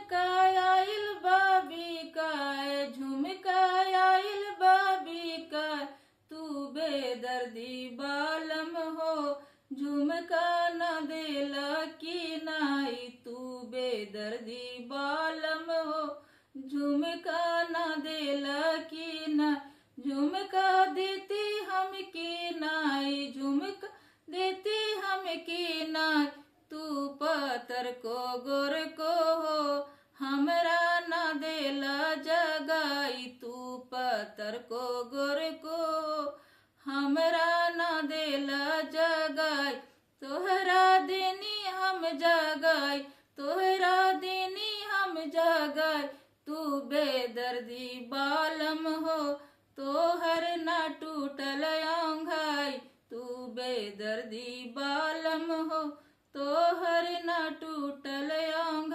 झुमका आइल बाबी का, झुमका आइल बाबी का, तू बेदर्दी बालम हो, झुमका न देला की नाई, तू बेदर्दी बालम हो, झुमका न देला की ना, झुमका देती हम की नाई, झुमका देती हम की नाई, तू पतर को गोर को हो, हमरा ना देला जगाई, तू पतर को गोर को हमरा ना देला जगाई, तोहरा देनी हम जगाई, तोहरा देनी हम जगाई, तू बेदर्दी बालम हो, तोहर ना टूटल ओंघाई, तू बेदर्दी बालम हो, तोहर ना टूटल ओंघाई।